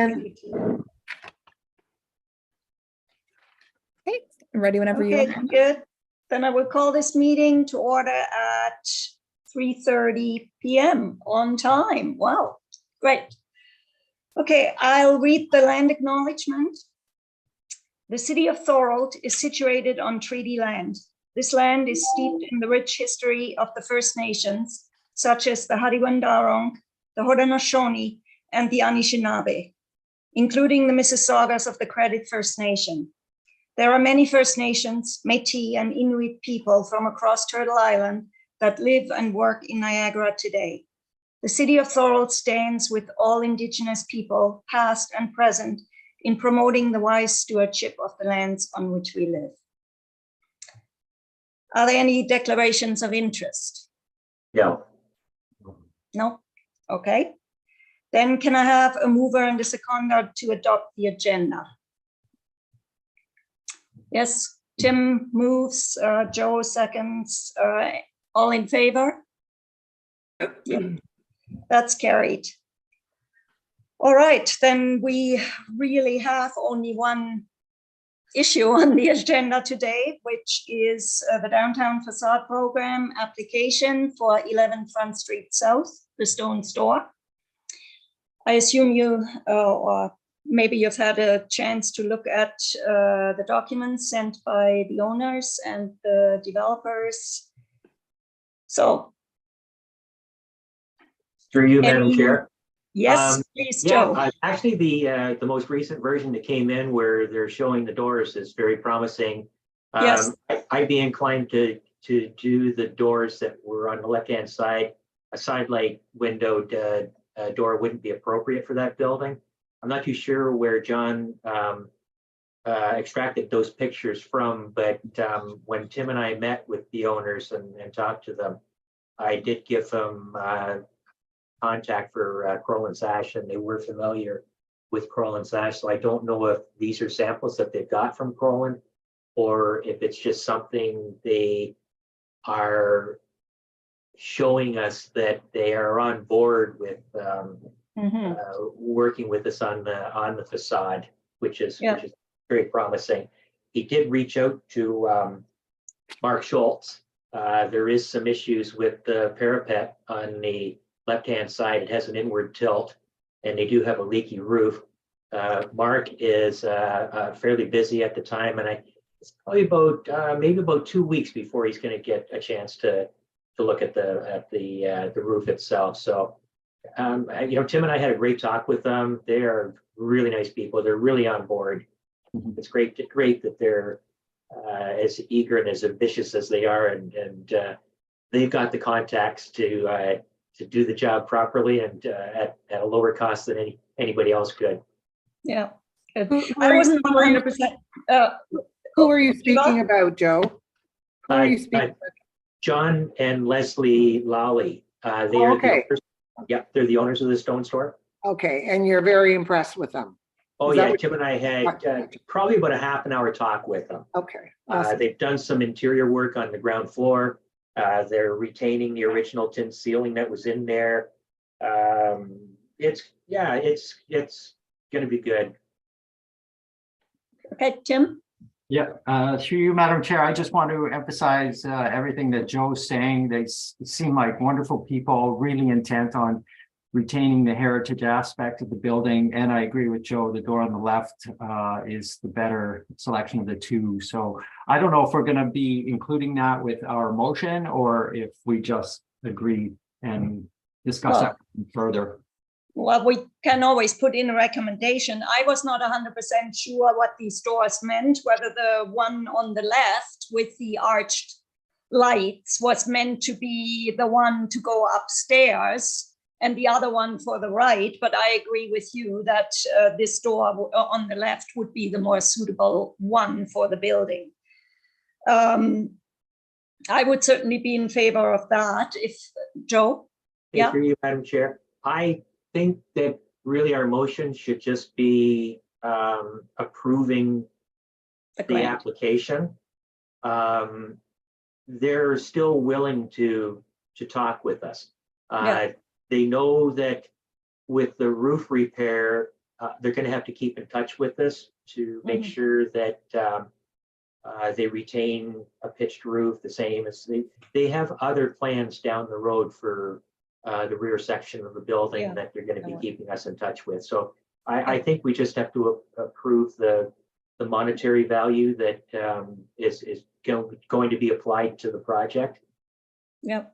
And Okay, ready whenever you Okay, are. good. Then I will call this meeting to order at 3:30 p.m. on time. Wow, great. Okay, I'll read the land acknowledgement. The city of Thorold is situated on treaty land. This land is steeped in the rich history of the First Nations, such as the Hadiwandawung, the Haudenosaunee, and the Anishinaabe, including the Mississaugas of the Credit First Nation. There are many First Nations, Métis, and Inuit people from across Turtle Island that live and work in Niagara today. The city of Thorold stands with all Indigenous people, past and present, in promoting the wise stewardship of the lands on which we live. Are there any declarations of interest? No. No? Okay. Then can I have a mover and a seconder to adopt the agenda? Yes, Tim moves, Joe seconds, all in favor? Yep. That's carried. All right, then we really have only one issue on the agenda today, which is the Downtown Facade Program application for 11 Front Street South, the Stone Store. I assume you, or maybe you've had a chance to look at the documents sent by the owners and the developers. So. Through you, Madam Chair. Yes, please, Joe. Actually, the most recent version that came in where they're showing the doors is very promising. Yes. I'd be inclined to do the doors that were on the left-hand side. A side light windowed door wouldn't be appropriate for that building. I'm not too sure where John extracted those pictures from, but when Tim and I met with the owners and talked to them, I did give them contact for Kroll and Sash, and they were familiar with Kroll and Sash. So I don't know if these are samples that they've got from Kroll, or if it's just something they are showing us that they are on board with working with us on the facade, which is very promising. He did reach out to Mark Schultz. There is some issues with the parapet on the left-hand side. It has an inward tilt, and they do have a leaky roof. Mark is fairly busy at the time, and it's probably about maybe about 2 weeks before he's going to get a chance to look at the roof itself. So, Tim and I had a great talk with them. They are really nice people. They're really on board. It's great that they're as eager and as ambitious as they are, and they've got the contacts to do the job properly and at a lower cost than anybody else could. Yeah, good. I wasn't 100%. Who are you speaking about, Joe? Who are you speaking about? John and Leslie Lally. They are the owners. Yeah, they're the owners of the Stone Store. Okay, and you're very impressed with them. Oh yeah, Tim and I had probably about a half an hour talk with them. Okay. Awesome. They've done some interior work on the ground floor. They're retaining the original tin ceiling that was in there. It's going to be good. Okay, Tim. Yeah, through you, Madam Chair, I just want to emphasize everything that Joe's saying. They seem like wonderful people, really intent on retaining the heritage aspect of the building. And I agree with Joe, the door on the left is the better selection of the two. So I don't know if we're going to be including that with our motion or if we just agree and discuss that further. Well, we can always put in a recommendation. I was not 100% sure what these doors meant, whether the one on the left with the arched lights was meant to be the one to go upstairs and the other one for the right. But I agree with you that this door on the left would be the more suitable one for the building. I would certainly be in favor of that. If Joe? Yeah. Through you, Madam Chair. I think that really our motion should just be approving the application. They're still willing to talk with us. They know that with the roof repair, they're going to have to keep in touch with us to make sure that they retain a pitched roof the same as they have other plans down the road for the rear section of the building Yeah. that they're going to be keeping us in touch with. So I think we just have to approve the monetary value that is going to be applied to the project. Yeah.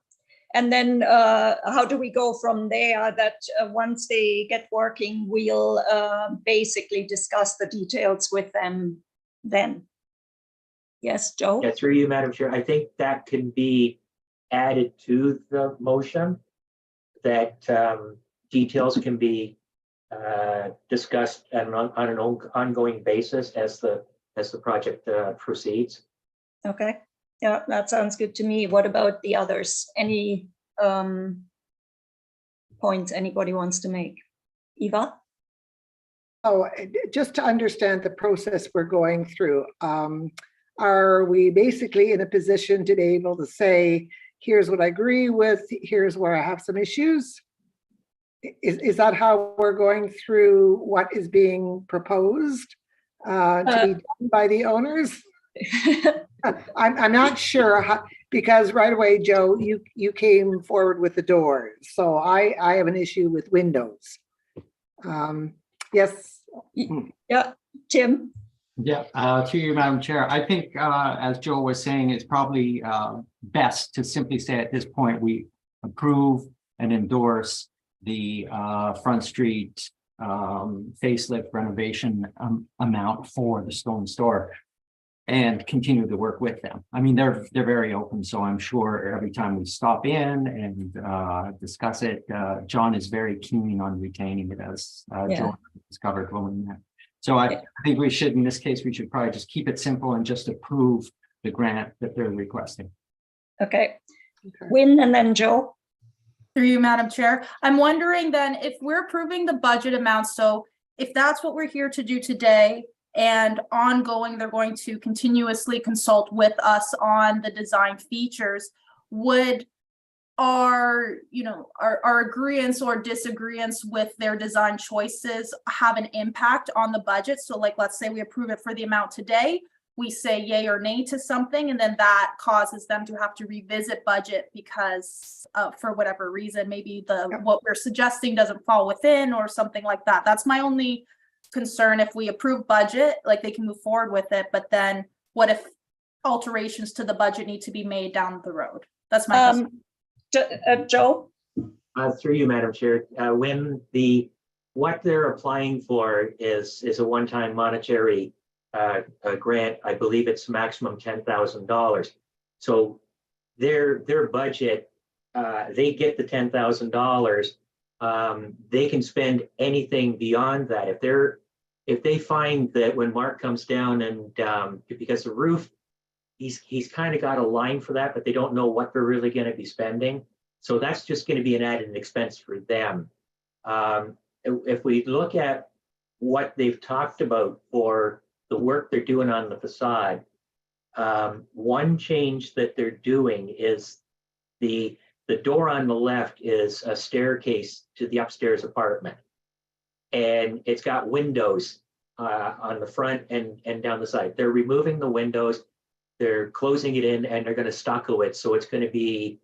And then how do we go from there? That once they get working, we'll basically discuss the details with them then. Yes, Joe? Yeah, through you, Madam Chair, I think that can be added to the motion, that details can be discussed on an ongoing basis as the project proceeds. Okay, yeah, that sounds good to me. What about the others? Any points anybody wants to make? Eva? Oh, just to understand the process we're going through, are we basically in a position to be able to say, here's what I agree with, here's where I have some issues? Is that how we're going through what is being proposed to be done by the owners? I'm not sure how, because right away, Joe, you came forward with the doors. So I have an issue with windows. Yes. Yeah, Tim? Yeah, to you, Madam Chair. I think, as Joe was saying, it's probably best to simply say at this point, we approve and endorse the Front Street facelift renovation amount for the Stone Store and continue to work with them. I mean, they're very open, so I'm sure every time we stop in and discuss it, John is very keen on retaining it, as Joe discovered when we met. So I think we should, in this case, we should probably just keep it simple and just approve the grant that they're requesting. Okay. Win and then Joe. Through you, Madam Chair. I'm wondering then if we're approving the budget amount, so if that's what we're here to do today and ongoing, they're going to continuously consult with us on the design features, would our agreeance or disagreements with their design choices have an impact on the budget? So like, let's say we approve it for the amount today, we say yay or nay to something, and then that causes them to have to revisit budget because for whatever reason, maybe what we're suggesting doesn't fall within or something like that. That's my only concern. If we approve budget, like they can move forward with it, but then what if alterations to the budget need to be made down the road? That's my concern. Joe? Through you, Madam Chair, when what they're applying for is a one-time monetary grant, I believe it's maximum $10,000. So their budget, they get the $10,000. They can spend anything beyond that. If they find that when Mark comes down and because the roof, he's kind of got a line for that, but they don't know what they're really going to be spending. So that's just going to be an added expense for them. If we look at what they've talked about for the work they're doing on the facade, one change that they're doing is the door on the left is a staircase to the upstairs apartment. And it's got windows on the front and down the side. They're removing the windows, they're closing it in, and they're going to stucco it. So it's going to be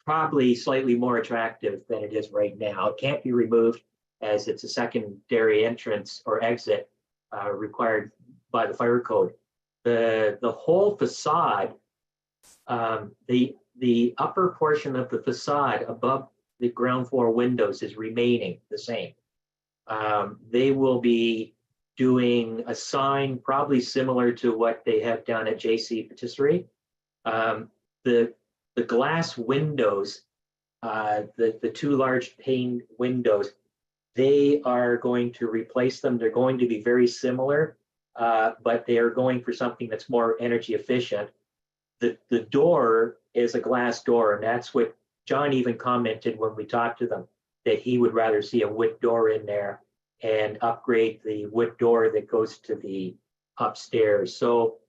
probably slightly more attractive than it is right now. It can't be removed as it's a secondary entrance or exit required by the fire code. The whole facade, the upper portion of the facade above the ground floor windows is remaining the same. They will be doing a sign probably similar to what they have done at JC Patisserie. The glass windows, the two large pane windows, they are going to replace them. They're going to be very similar, but they are going for something that's more energy efficient. The door is a glass door, and that's what John even commented when we talked to them, that he would rather see a wood door in there and upgrade the wood door that goes to the upstairs. So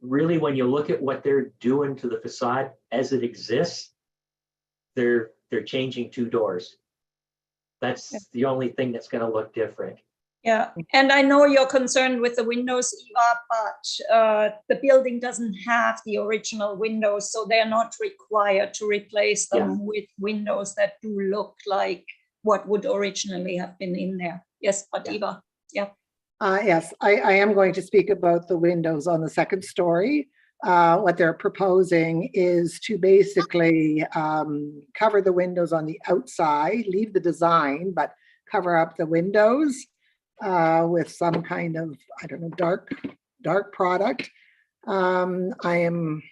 really, when you look at what they're doing to the facade as it exists, they're changing two doors. That's the only thing that's gonna look different. Yeah, and I know you're concerned with the windows, Eva, but the building doesn't have the original windows, so they're not required to replace them with windows that do look like what would originally have been in there. Yes, but Eva, yeah. Yes, I am going to speak about the windows on the second story. What they're proposing is to basically cover the windows on the outside, leave the design, but cover up the windows with some kind of, I don't know, dark product. I am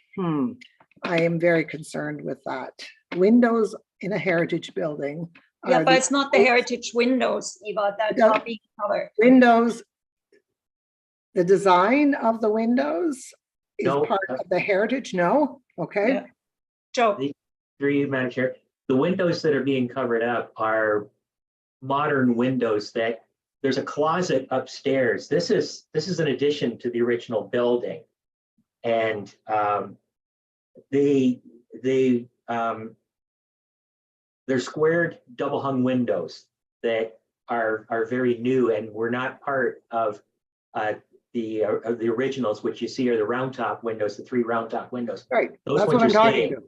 very concerned with that. Windows in a heritage building. Yeah, but it's not the heritage windows, Eva, that are being covered. Windows, the design of the windows is No. part of the heritage? No? Okay. Yeah. Joe, Through you, Madam Chair, the windows that are being covered up are modern windows that there's a closet upstairs. This is an addition to the original building. And they're squared double hung windows that are very new and were not part of the originals, which you see are the round top windows, the 3 round top windows. Right. Those That's ones what I'm are talking staying. about.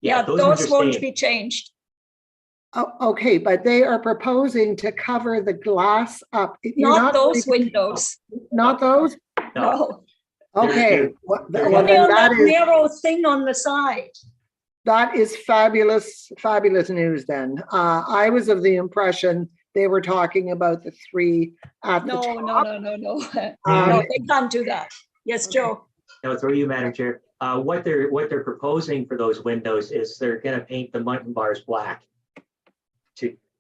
yeah, those ones those are won't staying. be changed. Oh, okay, but they are proposing to cover the glass up. You're Not those going to- windows, Not those? no. Okay. they're- Well, they're well, Only then on that that is, narrow thing on the side. that is fabulous, fabulous news then. I was of the impression they were talking about the 3 at the No, top. no. Um, No, they can't do that. Yes, Joe. No, through you, Madam Chair. What they're proposing for those windows is they're gonna paint the mutton bars black.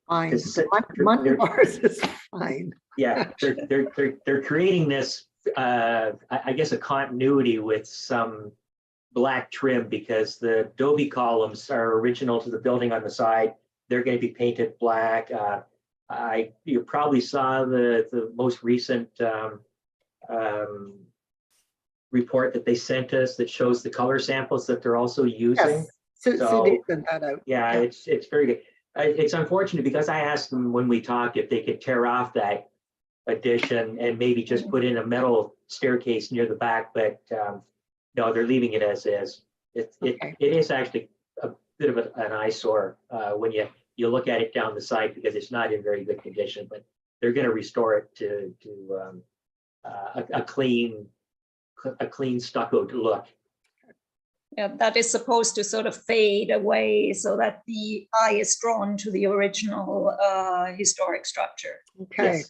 Fine. This- Mutton bars is fine. Yeah, they're creating this, I guess, a continuity with some black trim because the adobe columns are original to the building on the side. They're going to be painted black. You probably saw the most recent report that they sent us that shows the color samples that they're also using. Yes. So So- they sent that out. Yeah, it's very good. It's unfortunate because I asked them when we talked if they could tear off that addition and maybe just put in a metal staircase near the back, but no, they're leaving it as is. Okay. It is actually a bit of an eyesore when you look at it down the side because it's not in very good condition, but they're going to restore it to a clean stuccoed look. Yeah, that is supposed to sort of fade away so that the eye is drawn to the original historic structure. Okay.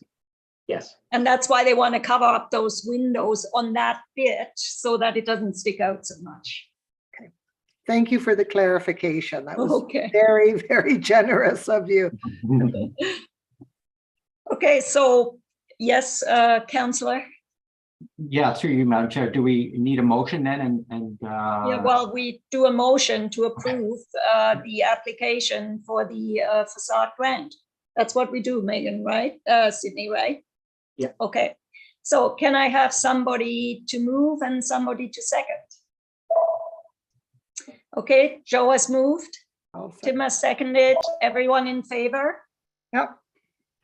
Yes. And that's why they want to cover up those windows on that bit so that it doesn't stick out so much. Thank you for the clarification. That was Okay. very, very generous of you. Okay, so yes, Councillor. Yeah, through you, Madam Chair. Do we need a motion then Yeah, well, we do a motion to approve the application for the facade grant. That's what we do, Megan, right? Sydney, right? Yeah. Okay, so can I have somebody to move and somebody to second? Okay, Joe has moved, I'll say- Tim has seconded, everyone in favor? Yep.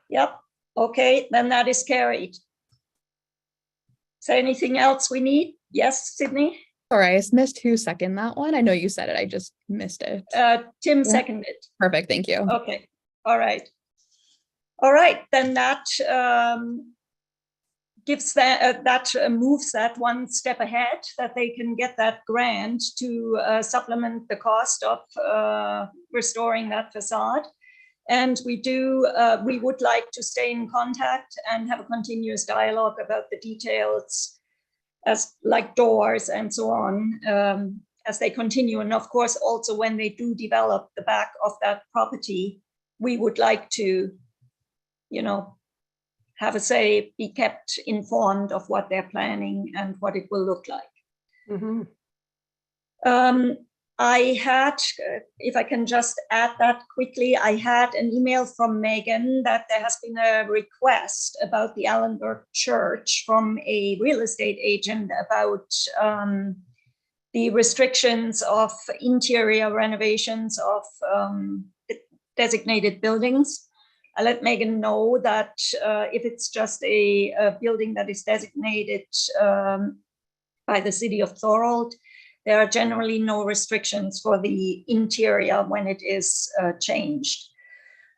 Yep, okay, then that is carried. Is there anything else we need? Yes, Sydney? Sorry, I missed who seconded that one. I know you said it, I just missed it. Tim seconded. Perfect, thank you. Okay, all right. All right, then that gives that moves that one step ahead, that they can get that grant to supplement the cost of restoring that facade. And we would like to stay in contact and have a continuous dialogue about the details as like doors and so on as they continue. And of course, also when they do develop the back of that property, we would like to, have a say, be kept informed of what they're planning and what it will look like. Mhm. I had, if I can just add that quickly, I had an email from Megan that there has been a request about the Allenberg Church from a real estate agent about the restrictions of interior renovations of designated buildings. I let Megan know that if it's just a building that is designated by the city of Thorold, there are generally no restrictions for the interior when it is changed.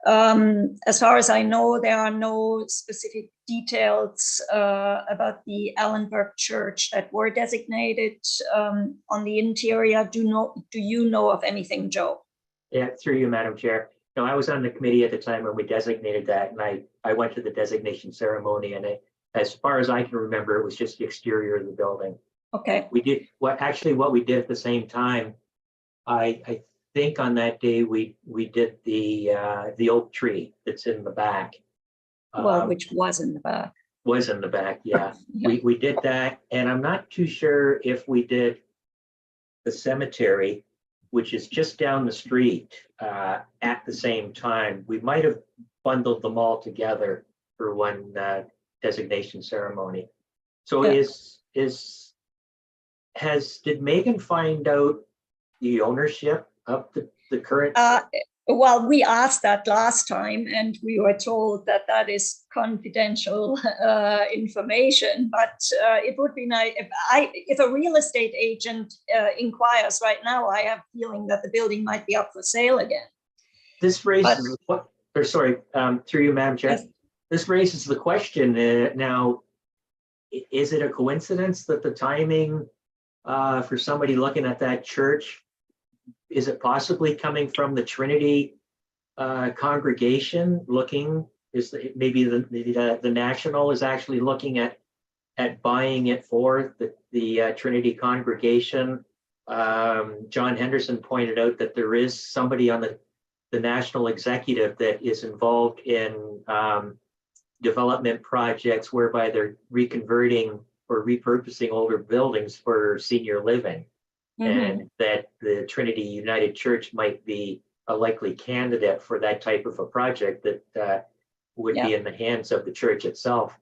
As far as I know, there are no specific details about the Allenberg Church that were designated on the interior. Do you know of anything, Joe? Yeah, through you, Madam Chair. No, I was on the committee at the time when we designated that, and I went to the designation ceremony, and as far as I can remember, it was just the exterior of the building. Okay. We did what we did at the same time. I think on that day we did the oak tree that's in the back. Well, which was in the back. Was in the back, yeah. Yeah. We did that, and I'm not too sure if we did the cemetery, which is just down the street, at the same time. We might have bundled them all together for one designation ceremony. So Yeah. did Megan find out the ownership of the current? Well, we asked that last time, and we were told that that is confidential information. But it would be nice if a real estate agent inquires right now. I have a feeling that the building might be up for sale again. This raises through you, Madam Chair. Yes. This raises the question now: is it a coincidence that the timing for somebody looking at that church? Is it possibly coming from the Trinity congregation looking? Maybe the National is actually looking at buying it for the Trinity congregation? John Henderson pointed out that there is somebody on the National executive that is involved in development projects whereby they're reconverting or repurposing older buildings for senior living. Mm-hmm. And that the Trinity United Church might be a likely candidate for that type of a project that would be in the hands of the church itself.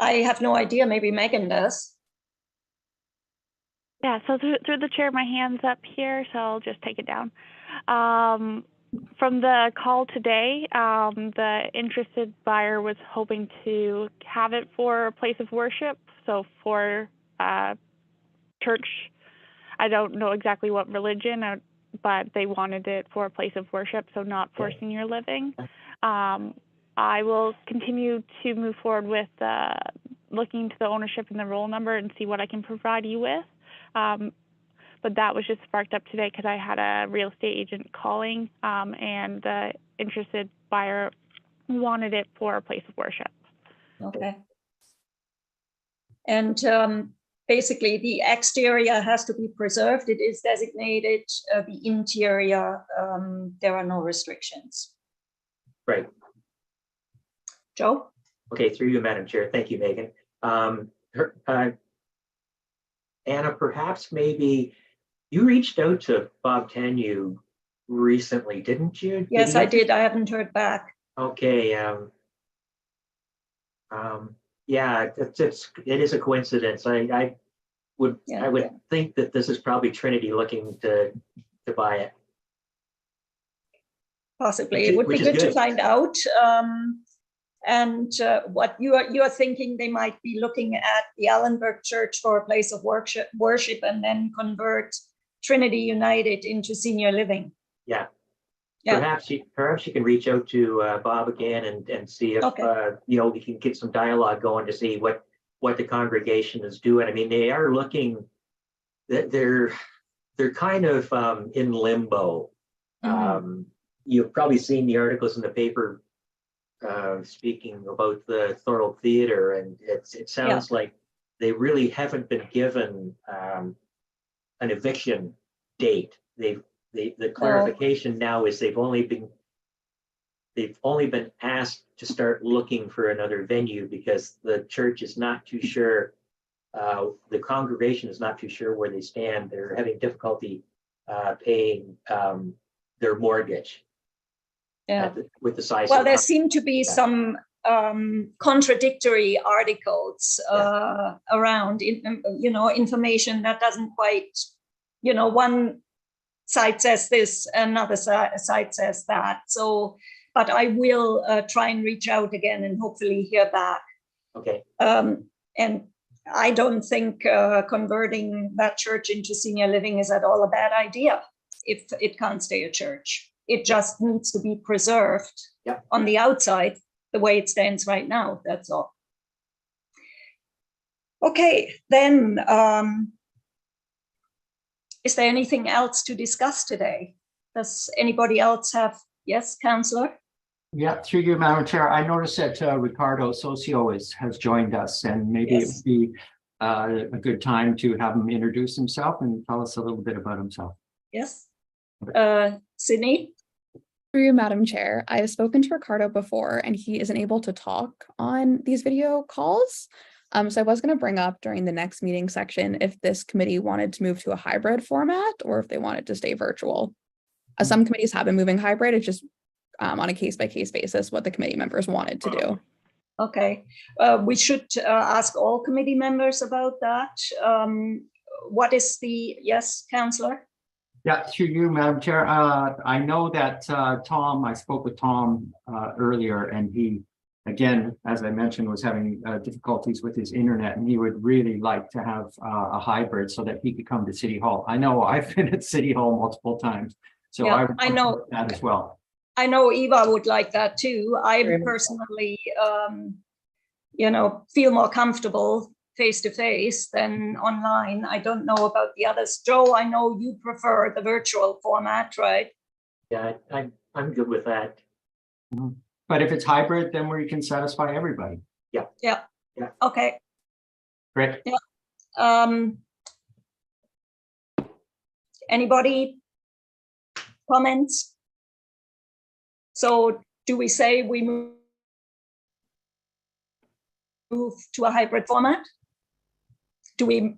I have no idea. Maybe Megan does. Yeah, so through the chair, my hand's up here, so I'll just take it down. From the call today, the interested buyer was hoping to have it for a place of worship, so for church. I don't know exactly what religion, but they wanted it for a place of worship, so not for senior living. I will continue to move forward with looking into the ownership and the roll number and see what I can provide you with. But that was just sparked up today because I had a real estate agent calling, and the interested buyer wanted it for a place of worship. Okay. And basically, the exterior has to be preserved. It is designated. The interior, there are no restrictions. Right. Joe? Okay, through you, Madam Chair. Thank you, Megan. Anna, perhaps maybe you reached out to Bob Tenue recently, didn't you? Yes, I did. I haven't heard back. Okay. Yeah, it is a coincidence. I would think that this is probably Trinity looking to buy it. Possibly. It would be good to find out. And what you are thinking, they might be looking at the Allenberg Church for a place of worship and then convert Trinity United into senior living. Yeah. Perhaps you can reach out to Bob again and see if we can get some dialogue going to see what the congregation is doing. I mean, they are looking. They're kind of in limbo. Mm-hmm. You've probably seen the articles in the paper speaking about the Thorold Theater, and it sounds like they really haven't been given an eviction date. The clarification now is they've only been asked to start looking for another venue because the church is not too sure. The congregation is not too sure where they stand. They're having difficulty paying their mortgage. With the size. Well, there seem to be some contradictory articles around, information that doesn't quite, one side says this, another side says that. So but I will try and reach out again and hopefully hear back. Okay, And I don't think converting that church into senior living is at all a bad idea if it can't stay a church. It just needs to be preserved Yep. on the outside the way it stands right now. That's all. Okay, then is there anything else to discuss today? Does anybody else have? Yes, Councillor? Yeah, through you, Madam Chair. I noticed that Ricardo Socio has joined us, and maybe Yes. it would be a good time to have him introduce himself and tell us a little bit about himself. Yes. Sydney? Through you, Madam Chair, I have spoken to Ricardo before and he isn't able to talk on these video calls. So I was going to bring up during the next meeting section if this committee wanted to move to a hybrid format or if they wanted to stay virtual. Some committees have been moving hybrid. It's just on a case-by-case basis what the committee members wanted to do. Okay, we should ask all committee members about that. What is the, yes, Councillor? Yeah, through you, Madam Chair. I know that Tom, I spoke with Tom earlier, and he, again, as I mentioned, was having difficulties with his internet, and he would really like to have a hybrid so that he could come to City Hall. I know I've been at City Hall multiple times, so Yeah, I know that as well. I know Eva would like that too. I Very much so. personally, feel more comfortable face to face than online. I don't know about the others. Joe, I know you prefer the virtual format, right? yeah, I'm good with that. But if it's hybrid, then we can satisfy everybody. Okay. Great. Anybody? Comments? So do we say we move to a hybrid format? Do we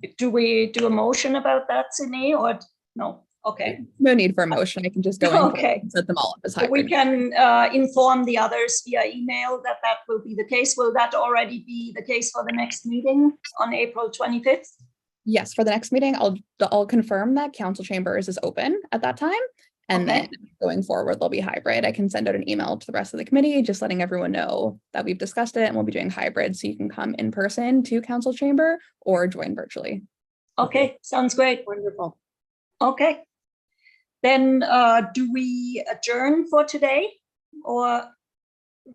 do a motion about that, Sydney, or no? Okay. No need for a motion. I can just go in Okay. and set them all up as We hybrid. can inform the others via email that that will be the case. Will that already be the case for the next meeting on April 25th? Yes, for the next meeting, I'll confirm that council chambers is open at that time. And Okay. then going forward, they'll be hybrid. I can send out an email to the rest of the committee, just letting everyone know that we've discussed it and we'll be doing hybrid. So you can come in person to council chamber or join virtually. Okay, sounds great. Wonderful. Okay. Then do we adjourn for today or?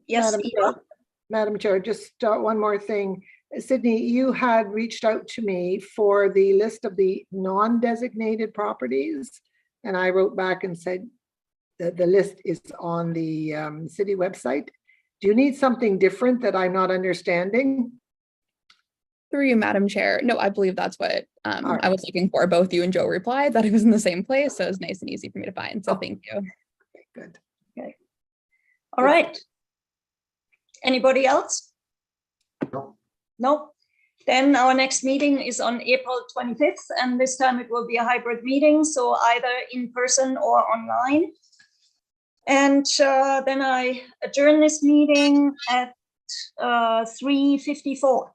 Yes, Madam Eva? Chair- Madam Chair, just one more thing. Sydney, you had reached out to me for the list of the non-designated properties. And I wrote back and said that the list is on the city website. Do you need something different that I'm not understanding? Through you, Madam Chair. No, I believe that's what right. I was looking for. Both you and Joe replied that it was in the same place. So it was nice and easy for me to find. So Oh. thank you. Okay, good. All right. Anybody else? No. No. Then our next meeting is on April 25th, and this time it will be a hybrid meeting, so either in person or online. And then I adjourn this meeting at 3:54.